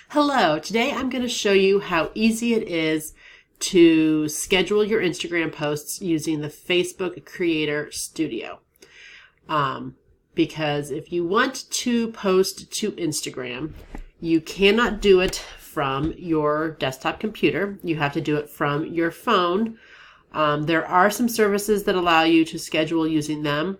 Hello, today I'm going to show you how easy it is to schedule your Instagram posts using the Facebook Creator Studio. Because if you want to post to Instagram, you cannot do it from your desktop computer. You have to do it from your phone. There are some services that allow you to schedule using them,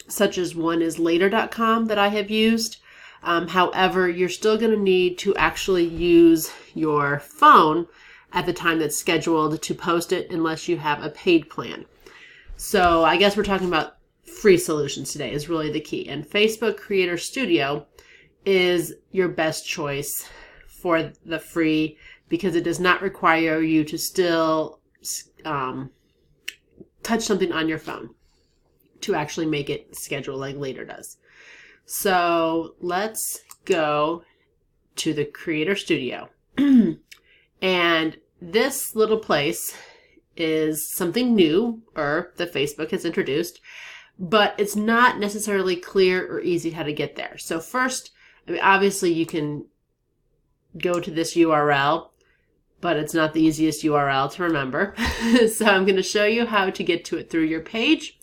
such as one is later.com that I have used. However, you're still going to need to actually use your phone at the time that's scheduled to post it unless you have a paid plan. So I guess we're talking about free solutions today is really the key. And Facebook Creator Studio is your best choice for the free because it does not require you to still touch something on your phone to actually make it schedule like Later does. So let's go to the Creator Studio. And this little place is something new or that Facebook has introduced, but it's not necessarily clear or easy how to get there. So first, obviously you can go to this URL, but it's not the easiest URL to remember. So I'm going to show you how to get to it through your page.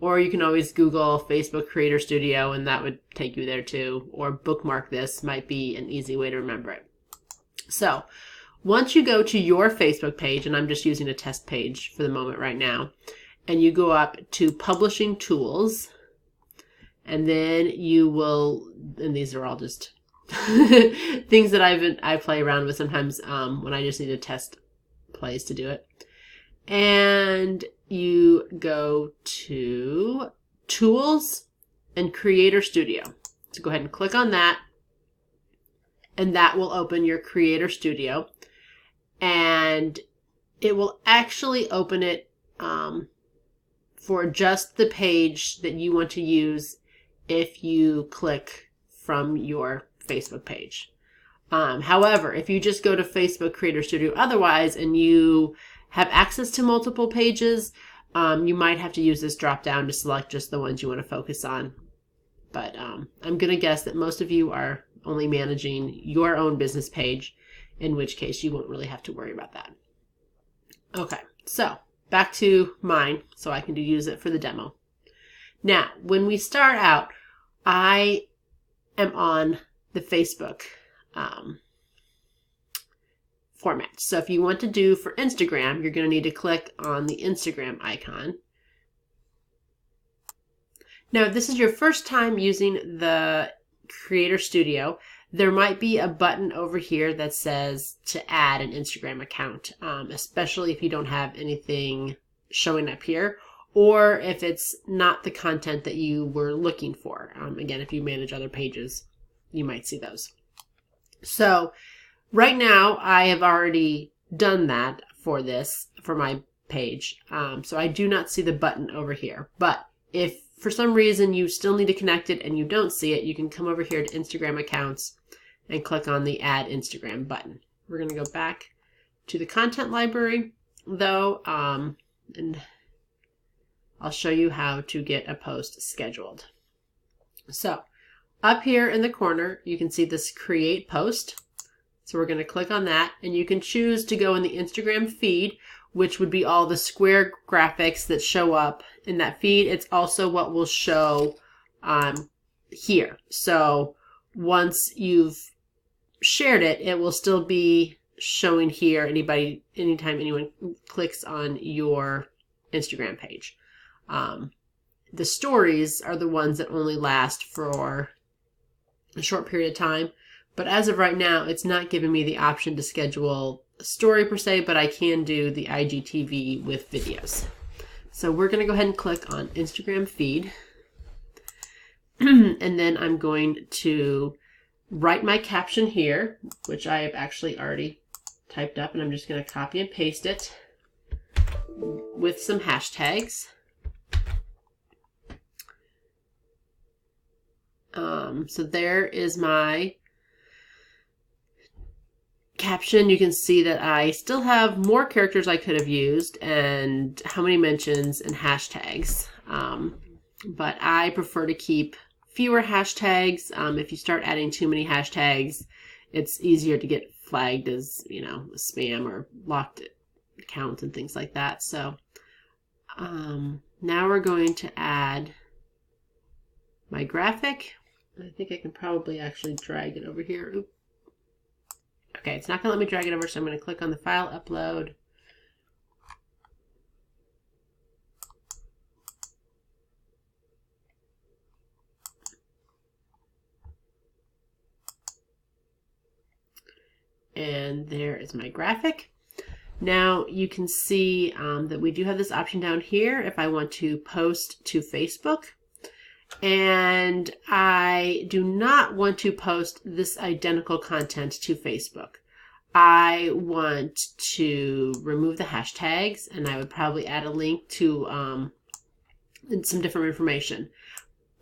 Or you can always Google Facebook Creator Studio and that would take you there too. Or bookmark this might be an easy way to remember it. So once you go to your Facebook page, and I'm just using a test page for the moment right now, and you go up to Publishing Tools, and then you will, and these are all just things that I play around with sometimes when I just need to test plays to do it. And you go to Tools and Creator Studio. So go ahead and click on that, and that will open your Creator Studio. And it will actually open it for just the page that you want to use if you click from your Facebook page. However, if you just go to Facebook Creator Studio otherwise and you have access to multiple pages, you might have to use this drop down to select just the ones you want to focus on. But I'm going to guess that most of you are only managing your own business page, in which case you won't really have to worry about that. Okay, so back to mine so I can use it for the demo. Now, when we start out, I am on the Facebook format. So if you want to do for Instagram, you're going to need to click on the Instagram icon. Now, if this is your first time using the Creator Studio, there might be a button over here that says to add an Instagram account, especially if you don't have anything showing up here, or if it's not the content that you were looking for. Again, if you manage other pages, you might see those. So right now, I have already done that for my page. So I do not see the button over here. But if for some reason you still need to connect it and you don't see it, you can come over here to Instagram accounts and click on the Add Instagram button. We're going to go back to the content library, though, and I'll show you how to get a post scheduled. So up here in the corner, you can see this Create Post. So we're going to click on that, and you can choose to go in the Instagram feed, which would be all the square graphics that show up in that feed. It's also what will show here. So once you've shared it, it will still be showing here anytime anyone clicks on your Instagram page. The stories are the ones that only last for a short period of time. But as of right now, it's not giving me the option to schedule a story per se, but I can do the IGTV with videos. So we're going to go ahead and click on Instagram feed. And then I'm going to write my caption here, which I have actually already typed up, and I'm just going to copy and paste it with some hashtags. So there is my caption. You can see that I still have more characters I could have used and how many mentions and hashtags. But I prefer to keep fewer hashtags. If you start adding too many hashtags, it's easier to get flagged as, you know, spam or locked accounts and things like that. So now we're going to add my graphic. I think I can probably actually drag it over here. Oop. Okay, it's not going to let me drag it over, so I'm going to click on the file upload. And there is my graphic. Now you can see that we do have this option down here if I want to post to Facebook. And I do not want to post this identical content to Facebook. I want to remove the hashtags, and I would probably add a link to some different information.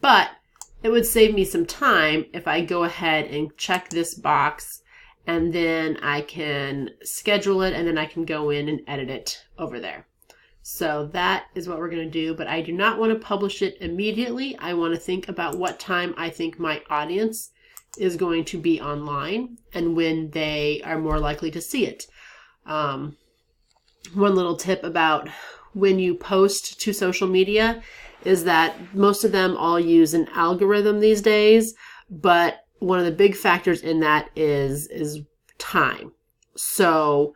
But it would save me some time if I go ahead and check this box, and then I can schedule it, and then I can go in and edit it over there. So that is what we're going to do, but I do not want to publish it immediately. I want to think about what time I think my audience is going to be online and when they are more likely to see it. One little tip about when you post to social media is that most of them all use an algorithm these days, but one of the big factors in that is time. So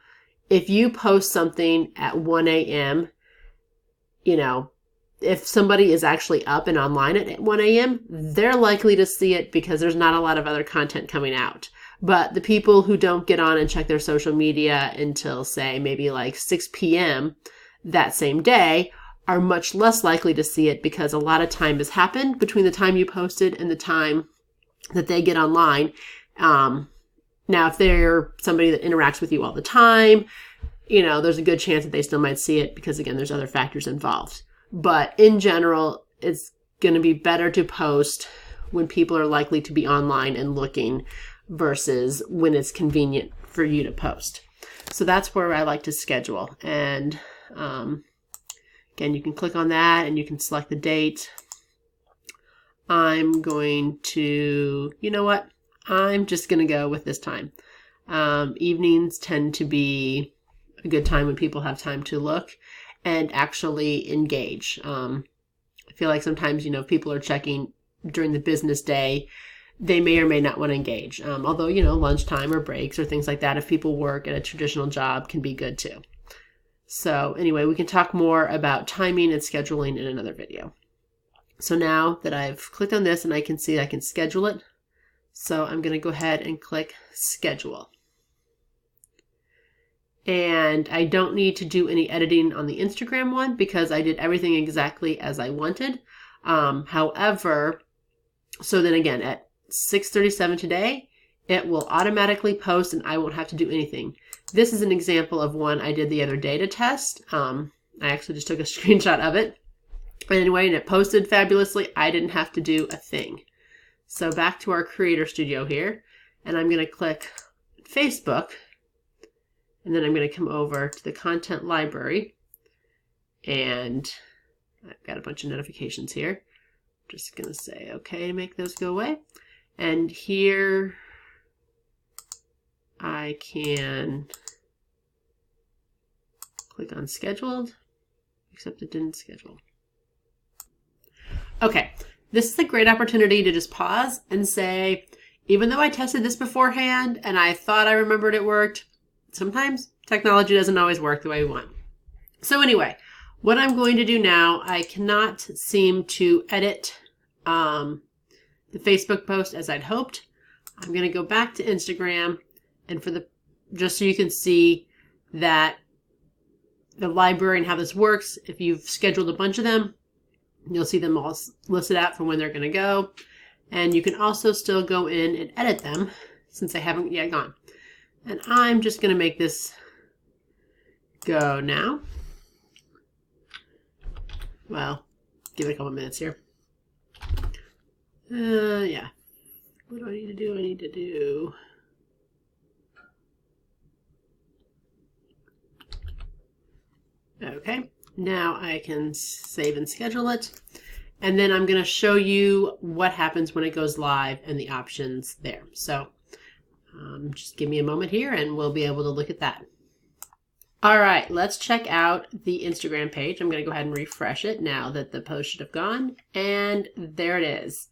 if you post something at 1 a.m., you know, if somebody is actually up and online at 1 a.m., they're likely to see it because there's not a lot of other content coming out. But the people who don't get on and check their social media until, say, maybe like 6 p.m. that same day are much less likely to see it because a lot of time has happened between the time you posted and the time that they get online. Now, if they're somebody that interacts with you all the time, you know, there's a good chance that they still might see it because, again, there's other factors involved. But in general, it's going to be better to post when people are likely to be online and looking versus when it's convenient for you to post. So that's where I like to schedule. And again, you can click on that and you can select the date. I'm going to, you know what? I'm just going to go with this time. Evenings tend to be a good time when people have time to look and actually engage. I feel like sometimes, you know, if people are checking during the business day, they may or may not want to engage. Although, you know, lunchtime or breaks or things like that, if people work at a traditional job, can be good too. So anyway, we can talk more about timing and scheduling in another video. So now that I've clicked on this and I can see I can schedule it. So I'm going to go ahead and click schedule. And I don't need to do any editing on the Instagram one because I did everything exactly as I wanted. However, so then again, at 6:37 today, it will automatically post and I won't have to do anything. This is an example of one I did the other day to test. I actually just took a screenshot of it. Anyway, and it posted fabulously. I didn't have to do a thing. So back to our Creator Studio here, and I'm going to click Facebook, and then I'm going to come over to the content library, and I've got a bunch of notifications here. I'm just going to say okay to make those go away. And here I can click on scheduled, except it didn't schedule. Okay, this is a great opportunity to just pause and say, even though I tested this beforehand and I thought I remembered it worked, sometimes technology doesn't always work the way we want. So anyway, what I'm going to do now, I cannot seem to edit the Facebook post as I'd hoped. I'm going to go back to Instagram, and just so you can see that the library and how this works, if you've scheduled a bunch of them, you'll see them all listed out for when they're going to go. And you can also still go in and edit them since they haven't yet gone. And I'm just going to make this go now. Well, give it a couple minutes here. Yeah. What do I need to do? I need to do... Okay. Now I can save and schedule it. And then I'm going to show you what happens when it goes live and the options there. So Just give me a moment here and we'll be able to look at that. All right, let's check out the Instagram page. I'm going to go ahead and refresh it now that the post should have gone. And there it is.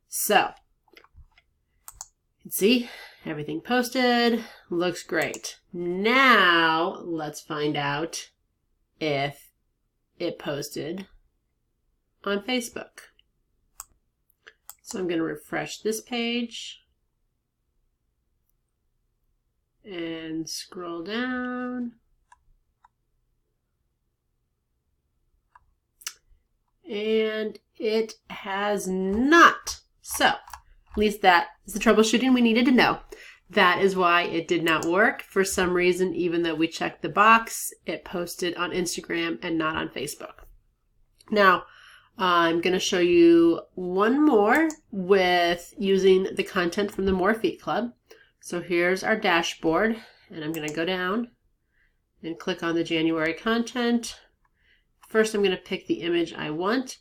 So, you can see everything posted. Looks great. Now, let's find out if it posted on Facebook. So I'm going to refresh this page and scroll down. And it has not. So, at least that is the troubleshooting we needed to know. That is why it did not work. For some reason, even though we checked the box, it posted on Instagram and not on Facebook. Now, I'm going to show you one more with using the content from the More Feet Club. So here's our dashboard, and I'm going to go down and click on the January content. First, I'm going to pick the image I want.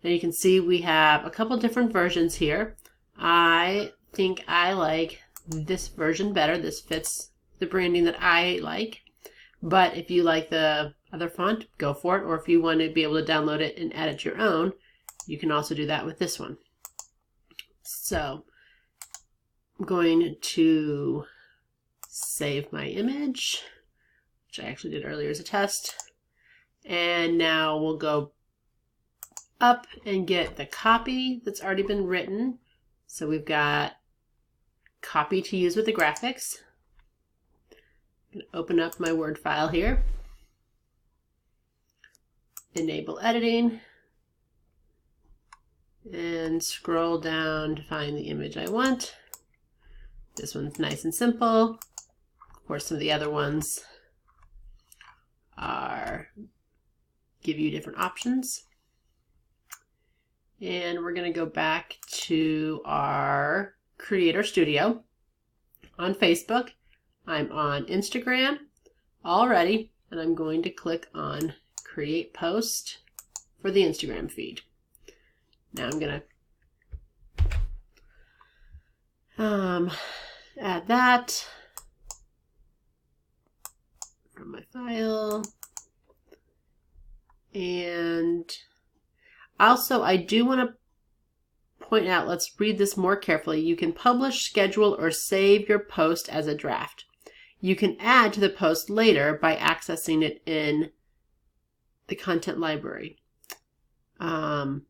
And you can see we have a couple different versions here. I think I like this version better. This fits the branding that I like. But if you like the other font, go for it. Or if you want to be able to download it and edit your own, you can also do that with this one. So I'm going to save my image, which I actually did earlier as a test. And now we'll go up and get the copy that's already been written. So we've got copy to use with the graphics. I'm going to open up my Word file here. Enable editing. And scroll down to find the image I want. This one's nice and simple. Of course, some of the other ones give you different options. And we're going to go back to our Creator Studio on Facebook. I'm on Instagram already, and I'm going to click on Create Post for the Instagram feed. Now I'm going to add that from my file. And also, I do want to point out, let's read this more carefully. You can publish, schedule, or save your post as a draft. You can add to the post later by accessing it in the content library. One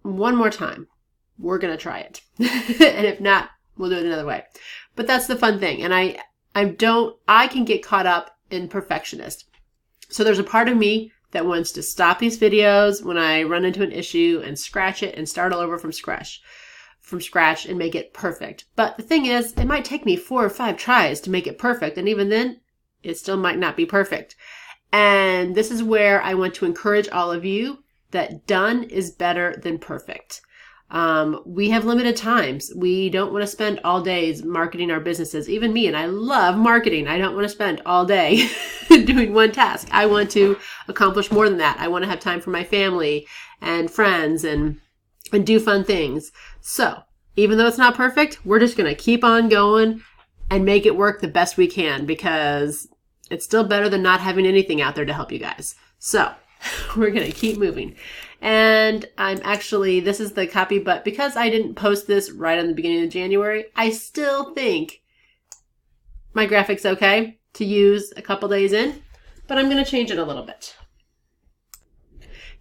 more time. We're going to try it. And if not, we'll do it another way. But that's the fun thing. And I can get caught up in perfectionist. So there's a part of me that wants to stop these videos when I run into an issue and scratch it and start all over from scratch and make it perfect. But the thing is, it might take me 4 or 5 tries to make it perfect. And even then, it still might not be perfect. And this is where I want to encourage all of you that done is better than perfect. We have limited times. We don't want to spend all days marketing our businesses. Even me, and I love marketing. I don't want to spend all day doing one task. I want to accomplish more than that. I want to have time for my family and friends and do fun things. So even though it's not perfect, we're just going to keep on going and make it work the best we can, because it's still better than not having anything out there to help you guys. So we're going to keep moving. And this is the copy, but because I didn't post this right on the beginning of January, I still think my graphic's okay to use a couple days in, but I'm going to change it a little bit.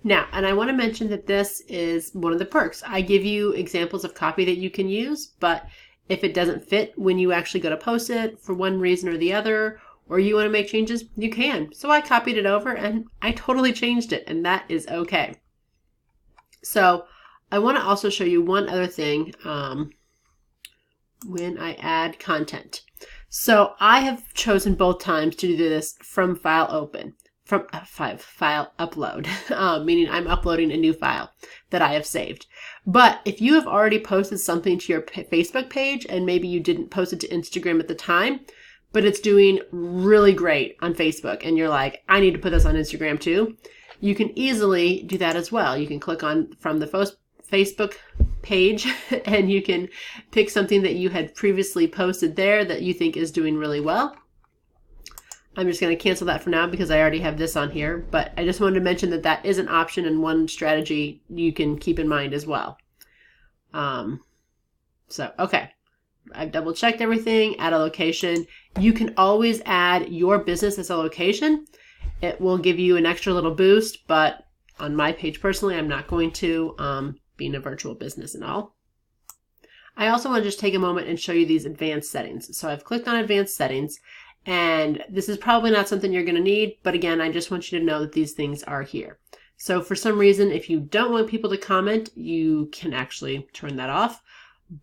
Now, and I want to mention that this is one of the perks. I give you examples of copy that you can use, but if it doesn't fit when you actually go to post it for one reason or the other, or you want to make changes, you can. So I copied it over and I totally changed it, and that is okay. So I want to also show you one other thing when I add content. So I have chosen both times to do this from file upload, meaning I'm uploading a new file that I have saved. But if you have already posted something to your Facebook page and maybe you didn't post it to Instagram at the time, but it's doing really great on Facebook and you're like, I need to put this on Instagram too, you can easily do that as well. You can click on from the Facebook page and you can pick something that you had previously posted there that you think is doing really well. I'm just going to cancel that for now because I already have this on here, but I just wanted to mention that that is an option and one strategy you can keep in mind as well. Okay. I've double checked everything, add a location. You can always add your business as a location. It will give you an extra little boost, but on my page personally, I'm not going to, being a virtual business and all. I also want to just take a moment and show you these advanced settings. So I've clicked on advanced settings, and this is probably not something you're going to need, but again, I just want you to know that these things are here. So for some reason, if you don't want people to comment, you can actually turn that off.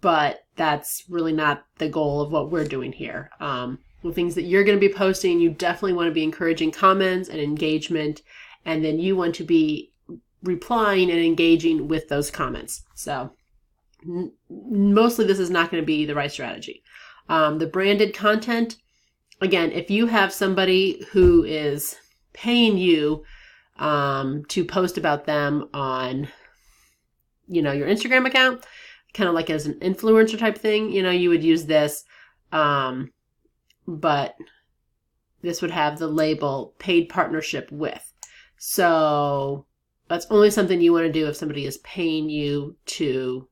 But that's really not the goal of what we're doing here. The things that you're going to be posting, you definitely want to be encouraging comments and engagement, and then you want to be replying and engaging with those comments. So mostly this is not going to be the right strategy. The branded content, again, if you have somebody who is paying you to post about them on, your Instagram account, kind of like as an influencer type thing, you would use this, but this would have the label paid partnership with. So that's only something you want to do if somebody is paying you to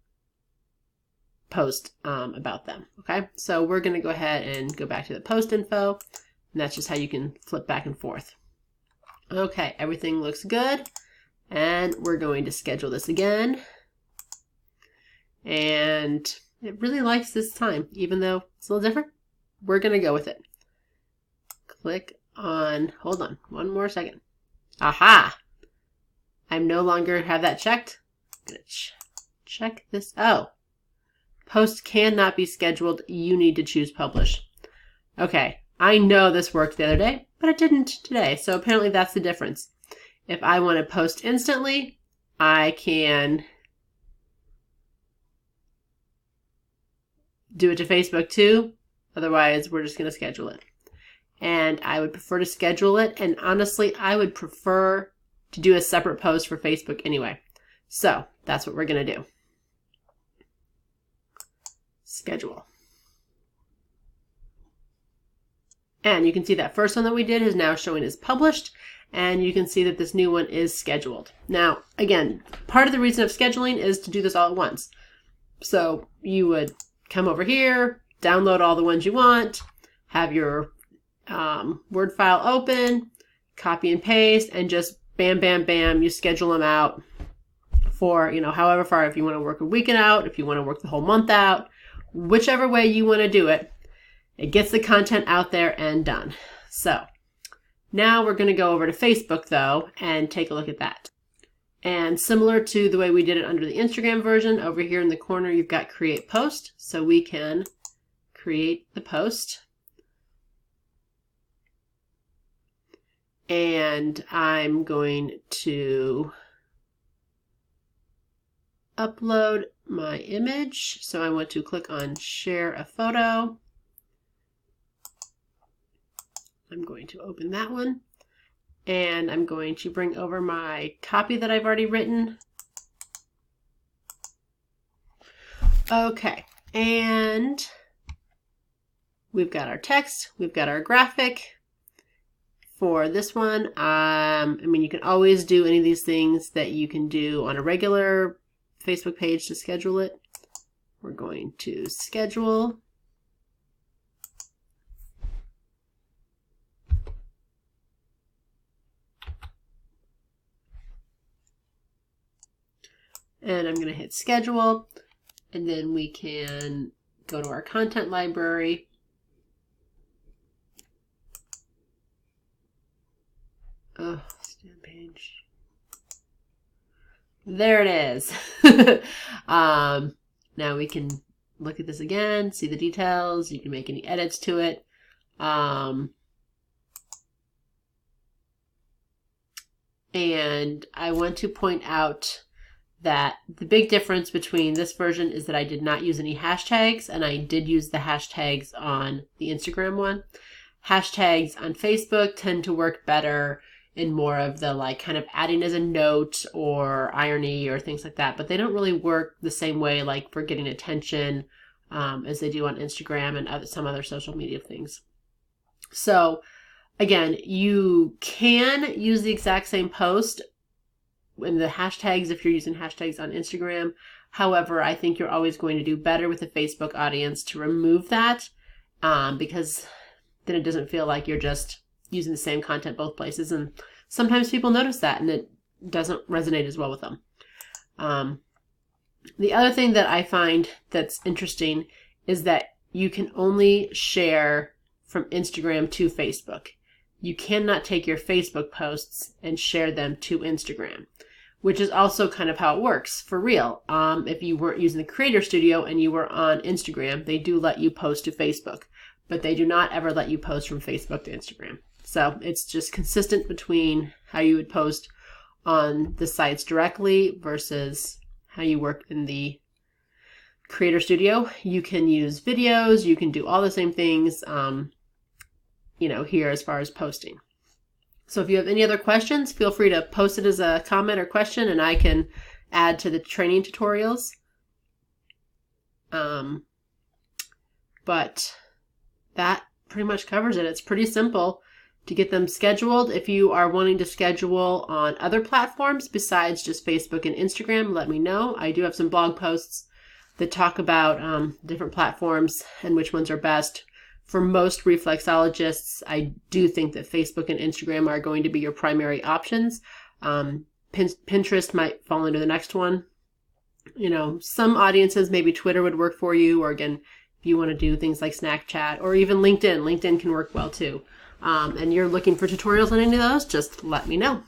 post about them. Okay, so we're going to go ahead and go back to the post info, and that's just how you can flip back and forth. Okay, everything looks good, and we're going to schedule this again. And it really likes this time, even though it's a little different. We're going to go with it. Click on, hold on, one more second. Aha! I no longer have that checked. I'm going to check this. Oh, post cannot be scheduled. You need to choose publish. Okay, I know this worked the other day, but it didn't today. So apparently that's the difference. If I want to post instantly, I can do it to Facebook too. Otherwise, we're just going to schedule it. And I would prefer to schedule it. And honestly, I would prefer to do a separate post for Facebook anyway. So that's what we're going to do. Schedule. And you can see that first one that we did is now showing as published. And you can see that this new one is scheduled. Now, again, part of the reason of scheduling is to do this all at once. So you would come over here, download all the ones you want, have your Word file open, copy and paste, and just bam, bam, bam, you schedule them out for, however far, if you want to work a weekend out, if you want to work the whole month out, whichever way you want to do it, it gets the content out there and done. So now we're going to go over to Facebook though and take a look at that. And similar to the way we did it under the Instagram version, over here in the corner, you've got create post. So we can create the post. And I'm going to upload my image. So I want to click on share a photo. I'm going to open that one. And I'm going to bring over my copy that I've already written. Okay, and we've got our text, we've got our graphic. For this one, you can always do any of these things that you can do on a regular Facebook page to schedule it. We're going to schedule. And I'm going to hit schedule, and then we can go to our content library. Oh, stamp page. There it is. Now we can look at this again, see the details. You can make any edits to it. And I want to point out that the big difference between this version is that I did not use any hashtags, and I did use the hashtags on the Instagram one. Hashtags on Facebook tend to work better and more of the like kind of adding as a note or irony or things like that. But they don't really work the same way like for getting attention as they do on Instagram and some other social media things. So again, you can use the exact same post in the hashtags if you're using hashtags on Instagram. However, I think you're always going to do better with the Facebook audience to remove that because then it doesn't feel like you're just using the same content both places. And sometimes people notice that and it doesn't resonate as well with them. The other thing that I find that's interesting is that you can only share from Instagram to Facebook. You cannot take your Facebook posts and share them to Instagram, which is also kind of how it works for real. If you weren't using the Creator Studio and you were on Instagram, they do let you post to Facebook, but they do not ever let you post from Facebook to Instagram. So it's just consistent between how you would post on the sites directly versus how you work in the Creator Studio. You can use videos, you can do all the same things, here as far as posting. So if you have any other questions, feel free to post it as a comment or question and I can add to the training tutorials. But that pretty much covers it. It's pretty simple to get them scheduled. If you are wanting to schedule on other platforms besides just Facebook and Instagram, let me know. I do have some blog posts that talk about different platforms and which ones are best. For most reflexologists, I do think that Facebook and Instagram are going to be your primary options. Pinterest might fall into the next one. Some audiences, maybe Twitter would work for you, or again, if you want to do things like Snapchat or even LinkedIn. LinkedIn can work well too. And you're looking for tutorials on any of those, just let me know.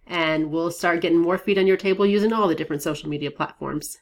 And we'll start getting more feet on your table using all the different social media platforms.